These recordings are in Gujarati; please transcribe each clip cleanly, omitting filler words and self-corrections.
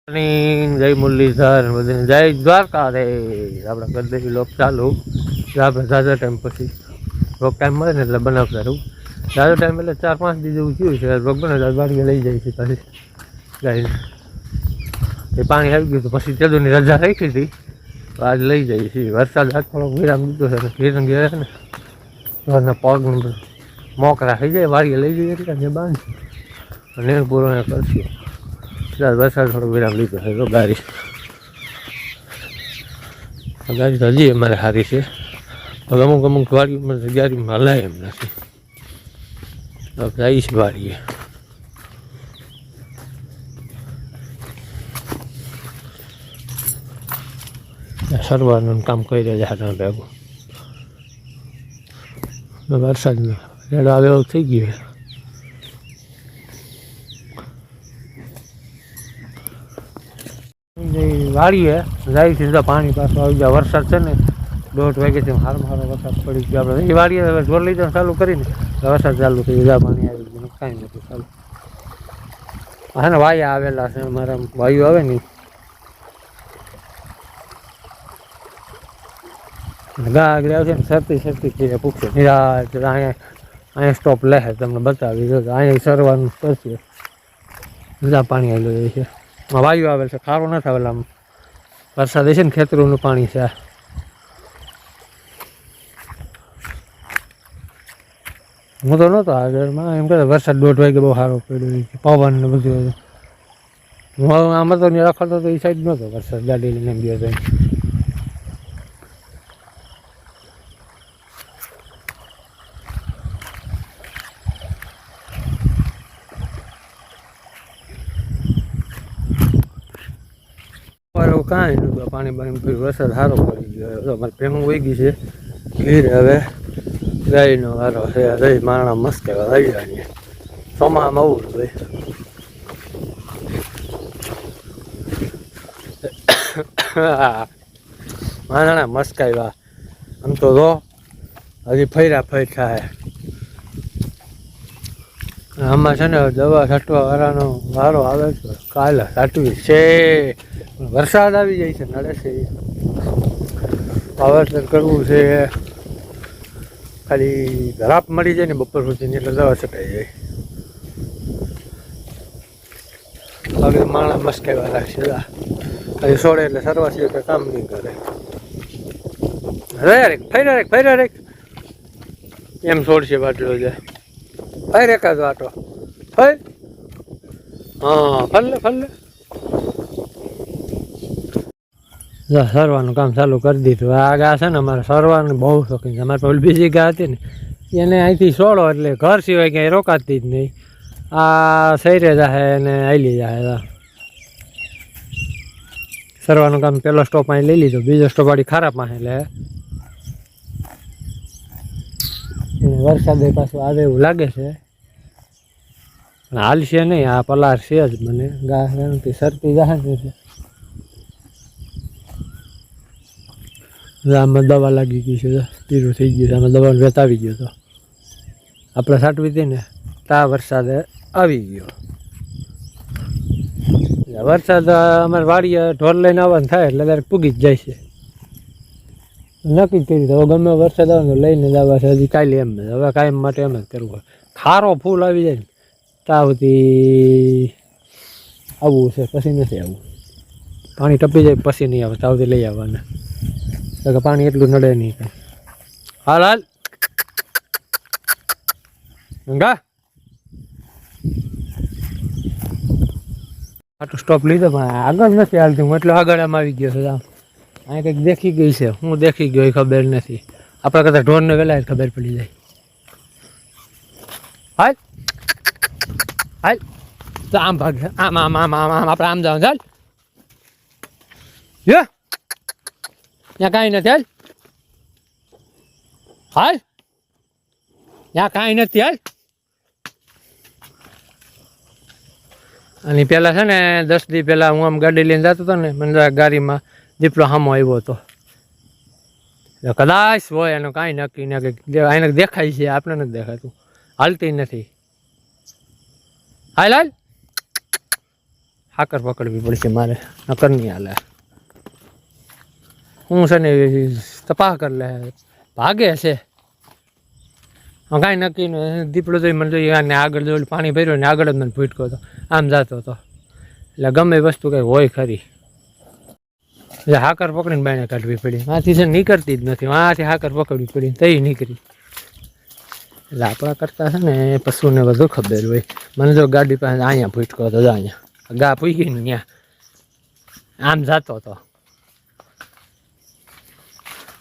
જય મુરલીધર બધાને જય દ્વારકા રે આપણે કરી દઈએ લોક ચાલુ આપણે ઝાઝા ટાઈમ પછી રોક ટાઈમ મળે ને એટલે બનાવતા રહું ઝાઝો ટાઈમ એટલે 4-5 દી જેવું થયું છે રોક બનાવતા વાડીએ લઈ જાય છે પછી ગાઈને એ પાણી આવી ગયું તો પછી તેદોની રજા રાખી હતી તો આજ લઈ જઈએ છીએ વરસાદ આજ થોડોક વિરામ દીધો છે ને ધીરે છે ને ઘરના પગ મોકરા થઈ જાય વાડીએ લઈ જઈએ એટલે બાંધી અને પૂરો કરશું વરસાદ થોડો વિરામ લીધો છે તો ગાડી તો હજી અમારે સારી છે અમુક વાડીઓમાં ગાડીમાં હલાય એમ નથી જાય છે વાડીએ સરવાનું કામ કરી રહ્યા છે ભેગું વરસાદનો રેડો આવે એવું થઈ ગયું વાળીએ જાય સીધા પાણી પાછું આવી જાય વરસાદ છે ને 1:30 વાગ્યાથી સારો વરસાદ પડી ગયો આપણે એ વાળીએ હવે જોર લઈ જવાનું ચાલુ કરીને વરસાદ ચાલુ થઈ જાય પાણી આવી ગયું કાંઈ નથી ચાલુ હા ને વાયા આવેલા છે અમારા વાયુ આવે ને ગા આગળ આવશે ને સરતી થઈ પૂછશે નિરાજ અહીંયા સ્ટોપ લે તમને બતાવી દો અહીંયા સરવાનું કરશે બધા પાણી આવી જાય છે વાયુ આવેલ છે ખારો નથી આવેલા આમ વરસાદ છે ને ખેતરોનું પાણી છે હું તો નહોતો આગળમાં એમ કહેતો વરસાદ 1:30 વાગે બહુ સારો પડ્યો પવન ને બધું હું આમાં તો રખડતો તો એ સાઈડ નહોતો વરસાદ ગાડી લઈને એમ ગયો કાંઈ નહોતું પાણી વરસાદ સારો પડી ગયો અમારે ભેગું વહી ગઈ છે ઘીરે હવે ગાયનો વારો છે રહી મારણા મસ્ત આવી જાય ચોમામાં આવું ભાઈ મારણા મસ્ત આવ્યા આમ તો રો હજી ફર્યા થાય આમાં છે ને દવા છાંટવા વાળાનો વારો આવે છે કાલે છાંટવી છે વરસાદ આવી જાય છે નડે છે વાવેતર કરવું છે ખાલી રાપ મળી જાય ને બપોર સુધી એટલે દવા છટાઈ જાય હવે માણસ મસ્કાવા રાખશે હજી સોડે એટલે સરવા છે કે કામ નહીં કરે ફર્યા રેક એમ છોડશે બાટલો જાય ફેર એકાદ વાટો ફેર હા ફરલે સરવાનું કામ ચાલુ કરી દીધું આ ગા છે ને અમારે સરવાનું બહુ શોખીન છે અમારે પેલી બીજી ગા હતી ને એને અહીંથી છોડો એટલે ઘર સિવાય ક્યાંય રોકાતી જ નહીં આ સૈરે જાહે ને આલી જાહે સરવાનું કામ પહેલો સ્ટોપ અહીં લઈ લીધો બીજો સ્ટોપ વાળી ખારા પાસે એટલે વરસાદ પાછું આવે એવું લાગે છે હાલશે નહીં આ પલાર છે જ મને ઘાસ સરતી જાહે છે આમાં દવા લાગી ગઈ છે પીરું થઈ ગયું છે આમાં દવાનો વેત આવી ગયો હતો આપણે સાટવી હતી ને તા વરસાદ આવી ગયો વરસાદ અમારે વાડીએ ઢોર લઈને આવવાનું થાય એટલે દરેક પૂગી જ જાય છે નક્કી જ કર્યું હવે ગમે વરસાદ આવે લઈને જ આવવા છે હજી કાલે એમ હવે કાયમ માટે એમ જ કરવું ખારો ફૂલ આવી જાય ને ત્યાં સુધી આવવું છે પછી નથી આવવું પાણી ટપી જાય પછી નહીં આવે ત્યાં સુધી લઈ આવવાના કે પાણી એટલું નડે નહીં કાંઈ હાલ ગંગા આટલું સ્ટોપ લીધો પણ આગળ નથી હાલતી હું એટલો આગળ આમ આવી ગયો છે આમ અહીં કંઈક દેખી ગઈ છે હું દેખી ગયો એ ખબર નથી આપણે કદાચ ઢોરને વહેલા ખબર પડી જાય હાલ તો આમ ભાગે આમ આપણે આમ જાવ ચાલ ત્યાં કાંઈ નથી હાલ ત્યાં કાંઈ નથી હાલ અને પહેલાં છે ને 10 દી પહેલાં હું આમ ગાડી લઈને જતો હતો ને મને ગાડીમાં દીપલો સામો આવ્યો હતો કદાચ હોય એનું કાંઈ નક્કી ન કંઈક એને દેખાય છે આપણે નથી દેખાતું હાલતી નથી હાલ હાકર પકડવી પડશે મારે, નકર નહીં હાલે. હું છે ને તપાસ કરી લે, ભાગે છે કાંઈ નક્કી નહીં. દીપડો તો મને જોઈએ ને આગળ જો પાણી ભર્યું ને આગળ જ મને ભૂટકો હતો, આમ જતો હતો. એટલે ગમે વસ્તુ કંઈ હોય ખરી, એટલે હાકર પકડીને બાયણે કાઢવી પડી. આથી છે નીકળતી જ નથી, આથી હાકર પકડવી પડી તઈ નીકળી. એટલે આપણા કરતાં છે ને પશુને બધું ખબર હોય. મને જો ગાડી પાસે અહીંયા ભૂટકો હતો, અહીંયા ગા પૂગી ને ત્યાં આમ જતો હતો.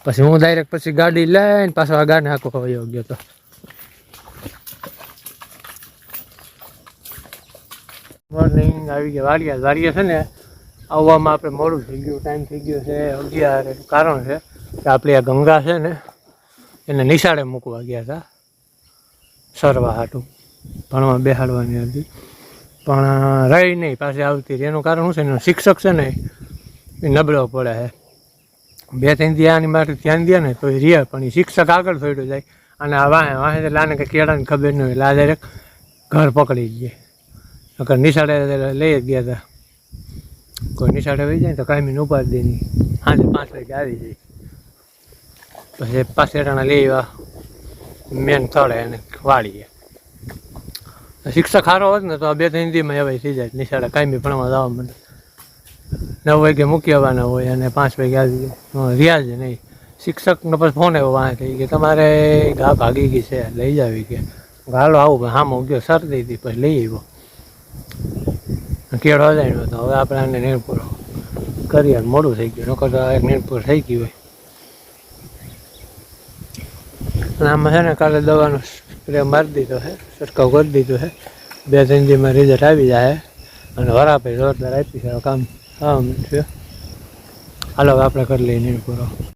પછી હું ડાયરેક્ટ પછી ગાડી લઈને પાછો આ ગાને આખો વયો ગયો હતો. મોર્નિંગ આવી ગયા વાડીએ છે ને આવવામાં આપણે મોડું થઈ ગયું, ટાઈમ થઈ ગયો છે 11. એનું કારણ છે કે આપણી આ ગંગા છે ને એને નિશાળે મૂકવા ગયા હતા સરવા હાટું, ભણવા બેહાડવાની હતી, પણ રહી નહીં પાછી આવતી રહી. એનું કારણ શું છે, એનો શિક્ષક છે ને એ નબળો પડે છે. 2-3 દી આની માટે ધ્યાન દે ને તો એ રહે, પણ એ શિક્ષક આગળ ફેરતો જાય અને આ વાહે એટલે આને કંઈ કેળાની ખબર ન હોય એટલે આ ડાયરેક્ટ ઘર પકડી જાય. નકર નિશાળે લઈ જ ગયા હતા. કોઈ નિશાળે વહી જાય તો કાયમી ઉપાડી દે નહીં, સાંજે 5 વાગે આવી જાય. પછી પાસેટાણા લેવા મેન તળે અને વાળીએ. શિક્ષક સારો હોત ને તો આ 2-3 દીમાં એવાય થઈ જાય નિશાળે કાયમી ભણવા જવા માટે. 9 વાગે મૂકી આવવાના હોય અને 5 વાગે આવી જાય, રિયાજ નહીં. શિક્ષકનો પછી ફોન આવ્યો વાંહે થઈ કે તમારે ઘા ભાગી ગઈ છે લઈ જાવી કે હાલો આવું, પણ હામો ગયો શરદી હતી પછી લઈ આવ્યો. કેળો જાય તો હવે આપણે આને નીરપુર કરીએ, મોડું થઈ ગયું, નકર તો એક નીરપુર થઈ ગયું હોય. અને આમાં છે ને કાલે દવાનો સ્પ્રે મારી દીધો છે, છંટકાવ કરી દીધો છે. 2-3 દીમાં રિઝલ્ટ આવી જાય અને વરાપે જોરદાર આપી છે કામ. હા, હાલો આપણે કરી લઈએ નીરપુરો.